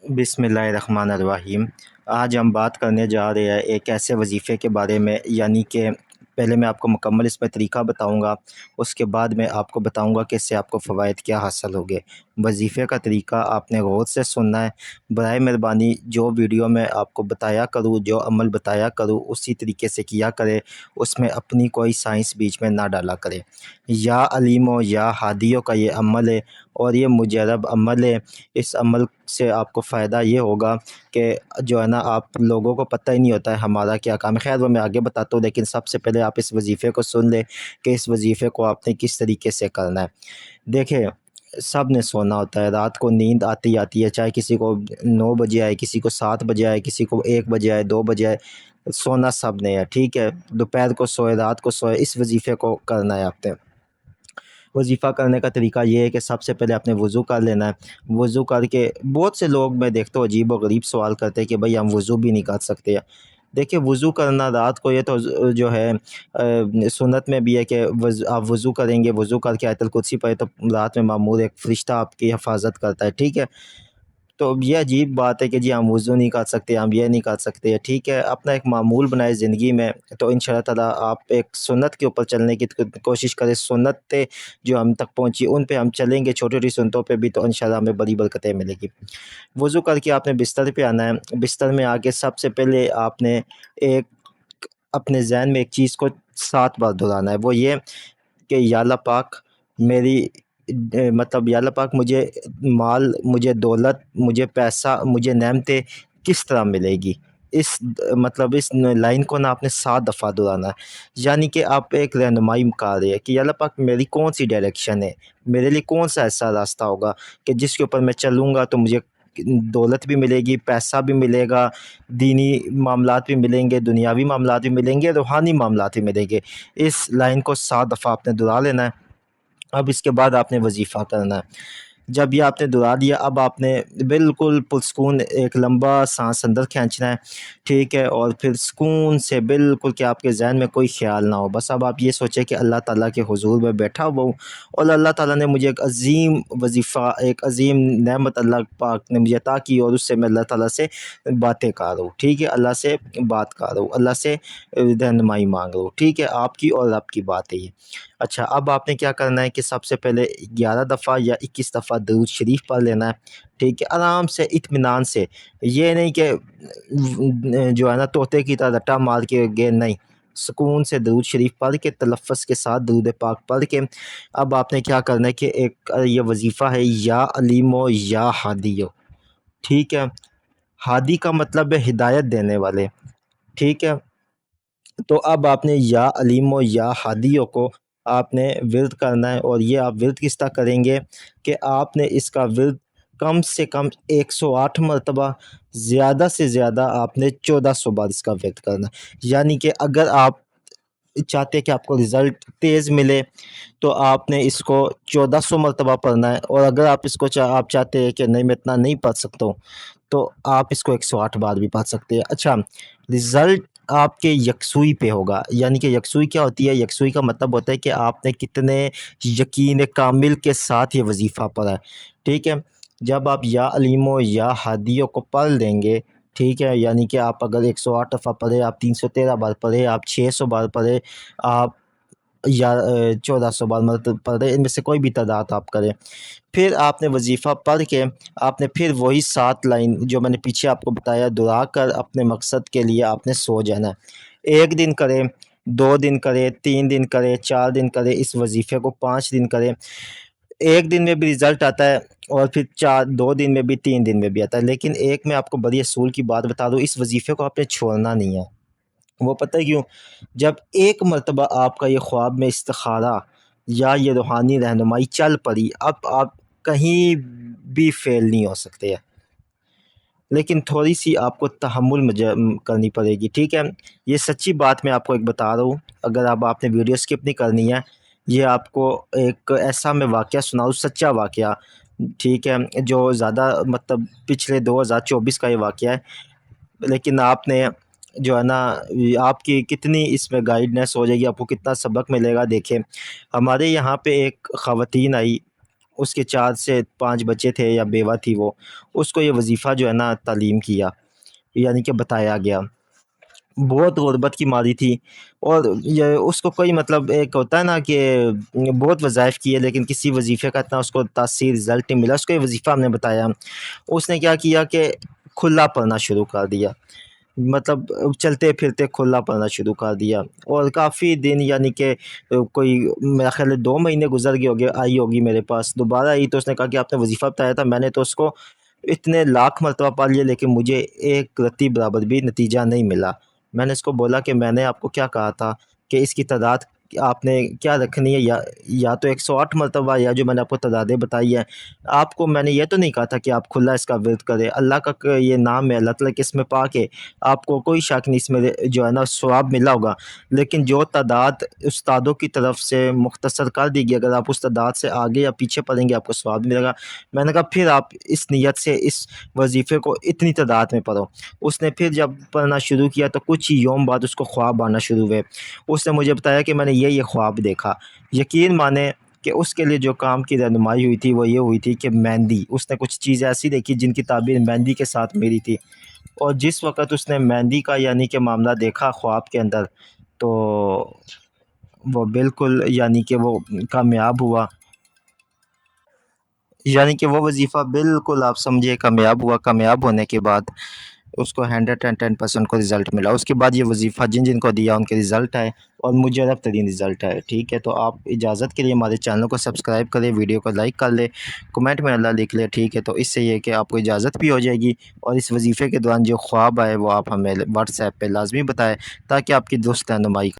बिस्मिल्लाहिर्रहमानिर्रहीम। आज हम बात करने जा रहे हैं एक ऐसे वजीफ़े के बारे में, यानी कि पहले मैं आपको मुकम्मल इसमें तरीक़ा बताऊंगा, उसके बाद मैं आपको बताऊंगा कि इससे आपको फ़वाइद क्या हासिल होंगे। वजीफ़े का तरीक़ा आपने गौर से सुनना है। बराए मेहरबानी जो वीडियो में आपको बताया करूँ, जो अमल बताया करूँ, उसी तरीके से किया करें, उसमें अपनी कोई साइंस बीच में ना डाला करें। या अलीमो या हादियों का ये अमल है और ये मुजरब अमल है। इस अमल से आपको फ़ायदा ये होगा कि जो है ना, आप लोगों को पता ही नहीं होता है हमारा क्या काम है। ख़ैर वो मैं आगे बताता हूँ, लेकिन सबसे पहले आप इस वजीफ़े को सुन लें कि इस वजीफ़े को आपने किस तरीके से करना है। देखिए, सब ने सोना होता है, रात को नींद आती आती है, चाहे किसी को 9 बजे आए, किसी को 7 बजे आए, किसी को 1 बजे आए, 2 बजे आए, सोना सब ने है, ठीक है। दोपहर को सोए, रात को सोए, इस वजीफ़े को करना है आपने। वजीफ़ा करने का तरीका ये है कि सबसे पहले आपने वज़ू कर लेना है। वज़ू करके बहुत से लोग मैं देखता हूँ अजीब व गरीब सवाल करते हैं कि भाई हम वज़ू भी नहीं कर सकते। देखिए, वज़ू करना रात को ये तो जो है सुन्नत में भी है कि आप वज़ू करेंगे, वज़ू करके आयतुल कुर्सी पढ़े तो रात में मामूर एक फ़रिश्ता आपकी हिफाजत करता है, ठीक है। तो ये अजीब बात है कि जी हम वज़ू नहीं कर सकते, हम ये नहीं कर सकते, ठीक है। अपना एक मामूल बनाए ज़िंदगी में, तो इंशाअल्लाह ताला आप एक सुन्नत के ऊपर चलने की कोशिश करें। सुन्नतें जो हम तक पहुँची उन पे हम चलेंगे, छोटी-छोटी सुन्नतों पे भी, तो इंशाअल्लाह हमें बड़ी बरकतें मिलेगी। वज़ू करके आपने बिस्तर पे आना है। बिस्तर में आके सबसे पहले आपने एक अपने ज़हन में एक चीज़ को 7 बार दोहराना है। वो ये कि या अल्लाह पाक मेरी मतलब या अल्लाह पाक मुझे माल, मुझे दौलत, मुझे पैसा, मुझे नेमतें किस तरह मिलेगी। मतलब इस लाइन को ना आपने 7 दफ़ा दोहराना है। यानी कि आप एक रहनुमाई कर रहे हैं कि या अल्लाह पाक मेरी कौन सी डायरेक्शन है, मेरे लिए कौन सा ऐसा रास्ता होगा कि जिसके ऊपर मैं चलूँगा तो मुझे दौलत भी मिलेगी, पैसा भी मिलेगा, दीनी मामलात भी मिलेंगे, दुनियावी मामलात भी मिलेंगे, रूहानी मामलात भी मिलेंगे। इस लाइन को 7 दफ़ा आपने दोहरा लेना है। अब इसके बाद आपने वजीफ़ा करना है। जब ये आपने दोहरा दिया, अब आपने बिल्कुल पुरसुकून एक लंबा साँस अंदर खींचना है, ठीक है। और फिर सुकून से बिल्कुल कि आपके ज़हन में कोई ख़्याल ना हो। बस अब आप ये सोचें कि अल्लाह ताला के हुज़ूर में बैठा हुआ हूँ और अल्लाह ताला ने मुझे एक अज़ीम वजीफ़ा, एक अज़ीम नेमत अल्लाह पाक ने मुझे अता की और उससे मैं अल्लाह ताला से बातें कर रहा हूँ, ठीक है। अल्लाह से बात कर रहा हूँ, अल्लाह से रहनुमाई माँग रहा हूँ, ठीक है। आपकी और आपकी बात है ये। अच्छा, अब आपने क्या करना है कि सबसे पहले 11 दफ़ा या 21 दफ़ा दरूद शरीफ पढ़ लेना है, ठीक है। आराम से, इत्मीनान से, ये नहीं कि जो है ना तोते की तरह रट्टा मार के गे, नहीं। सुकून से दरूद शरीफ पढ़ के, तलफ़्फ़ुज़ के साथ दरूद पाक पढ़ के, अब आपने क्या करना है कि एक ये वजीफ़ा है या अलीमो या हादियो, ठीक है। हादी का मतलब है हिदायत देने वाले, ठीक है। तो अब आपने या अलीमो या हादियों को आपने विर्द करना है, और ये आप विर्द किस तरह करेंगे कि आपने इसका विर्द कम से कम 108 मरतबा, ज़्यादा से ज़्यादा आपने 1400 बार इसका विर्द करना है। यानी कि अगर आप चाहते हैं कि आपको रिज़ल्ट तेज़ मिले, तो आपने इसको 1400 मरतबा पढ़ना है, और अगर आप इसको आप चाहते हैं कि नहीं मैं इतना नहीं पढ़ सकता हूँ, तो आप इसको 108 बार भी पढ़ सकते हैं। अच्छा, रिज़ल्ट आपके यकसुई पे होगा। यानी कि यकसुई क्या होती है? यकसुई का मतलब होता है कि आपने कितने यकीन कामिल के साथ ये वजीफ़ा पढ़ा है, ठीक है। जब आप या अलीमो या हादियों को पढ़ लेंगे, ठीक है, यानी कि आप अगर 108 दफ़ा पढ़े, आप 313 बार पढ़े, आप 600 बार पढ़े, आप या 1400 बार मतलब पढ़े, इनमें से कोई भी तादाद आप करें। फिर आपने वजीफ़ा पढ़ के आपने फिर वही 7 लाइन जो मैंने पीछे आपको बताया दोहरा कर अपने मकसद के लिए आपने सो जाना है। 1 दिन करें, 2 दिन करें, 3 दिन करें, 4 दिन करें, इस वजीफ़े को 5 दिन करें। 1 दिन में भी रिज़ल्ट आता है, और फिर 2 दिन में भी, 3 दिन में भी आता है। लेकिन एक मैं आपको बड़ी असूल की बात बता दूँ, इस वजीफ़े को आपने छोड़ना नहीं है। वो पता है क्यों? जब एक मर्तबा आपका ये ख्वाब में इस्तिखारा या ये रूहानी रहनुमाई चल पड़ी, अब आप कहीं भी फ़ेल नहीं हो सकते हैं। लेकिन थोड़ी-सी आपको तहम्मुल करनी पड़ेगी, ठीक है? ये सच्ची बात मैं आपको एक बता रहा हूँ, अगर अब आपने वीडियो स्किप नहीं करनी है, ये आपको एक ऐसा मैं वाक़या सुनाऊँ, सच्चा वाक़या, ठीक है? जो ज़्यादा मतलब पिछले 2024 का ये वाक़या है। लेकिन आपने जो है ना, आपकी कितनी इसमें गाइडनेस हो जाएगी, आपको कितना सबक मिलेगा। देखें, हमारे यहाँ पे एक ख़वातीन आई, اس کے 4 سے 5 بچے تھے یا بیوہ تھی وہ، اس کو یہ وظیفہ جو ہے نا تعلیم کیا، یعنی کہ بتایا گیا۔ بہت غربت کی ماری تھی، اور یہ اس کو کوئی مطلب ایک ہوتا ہے نا کہ بہت وظائف کیے لیکن کسی وظیفے کا اتنا اس کو تاثیر رزلٹ نہیں ملا۔ اس کو یہ وظیفہ ہم نے بتایا، اس نے کیا کیا کہ کھلا پڑھنا شروع کر دیا، مطلب چلتے پھرتے کھلا پڑھنا شروع کر دیا، اور کافی دن یعنی کہ کوئی میرا خیال ہے 2 مہینے گزر گئے ہوگے، آئی ہوگی میرے پاس، دوبارہ آئی تو اس نے کہا کہ آپ نے وظیفہ بتایا تھا، میں نے تو اس کو اتنے لاکھ مرتبہ پڑھ لیا لیکن مجھے ایک رتی برابر بھی نتیجہ نہیں ملا۔ میں نے اس کو بولا کہ میں نے آپ کو کیا کہا تھا کہ اس کی تعداد آپ نے کیا رکھنی ہے، یا تو 108 مرتبہ، یا جو میں نے آپ کو تعدادیں بتائی ہیں۔ آپ کو میں نے یہ تو نہیں کہا تھا کہ آپ کھلا اس کا ورد کرے، اللہ کا یہ نام ہے، اللہ تعالیٰ کے اس میں پاک ہے، آپ کو کوئی شک نہیں اس میں جو ہے نا ثواب ملا ہوگا، لیکن جو تعداد استادوں کی طرف سے مختصر کر دی گئی، اگر آپ اس تعداد سے آگے یا پیچھے پڑھیں گے آپ کو ثواب ملے گا۔ میں نے کہا پھر آپ اس نیت سے اس وظیفے کو اتنی تعداد میں پڑھو۔ اس نے پھر جب پڑھنا شروع کیا تو کچھ ہی یوم بعد اس کو خواب آنا شروع ہوئے۔ اس نے مجھے بتایا کہ میں نے یہ خواب دیکھا، یقین مانے کہ اس کے لیے جو کام کی رہنمائی ہوئی تھی وہ یہ ہوئی تھی کہ مہندی، اس نے کچھ چیزیں ایسی دیکھی جن کی تعبیر مہندی کے ساتھ میری تھی، اور جس وقت اس نے مہندی کا یعنی کہ معاملہ دیکھا خواب کے اندر، تو وہ بالکل یعنی کہ وہ کامیاب ہوا، یعنی کہ وہ وظیفہ بالکل آپ سمجھے کامیاب ہوا۔ کامیاب ہونے کے بعد اس کو 110% کو رزلٹ ملا۔ اس کے بعد یہ وظیفہ جن جن کو دیا ان کے رزلٹ آئے، اور مجرب ترین رزلٹ آئے۔ ٹھیک ہے، تو آپ اجازت کے لیے ہمارے چینل کو سبسکرائب کریں، ویڈیو کو لائک کر لیں، کمنٹ میں اللہ لکھ لیں۔ ٹھیک ہے، تو اس سے یہ کہ آپ کو اجازت بھی ہو جائے گی، اور اس وظیفے کے دوران جو خواب آئے وہ آپ ہمیں واٹس ایپ پہ لازمی بتائیں تاکہ آپ کی درست رہنمائی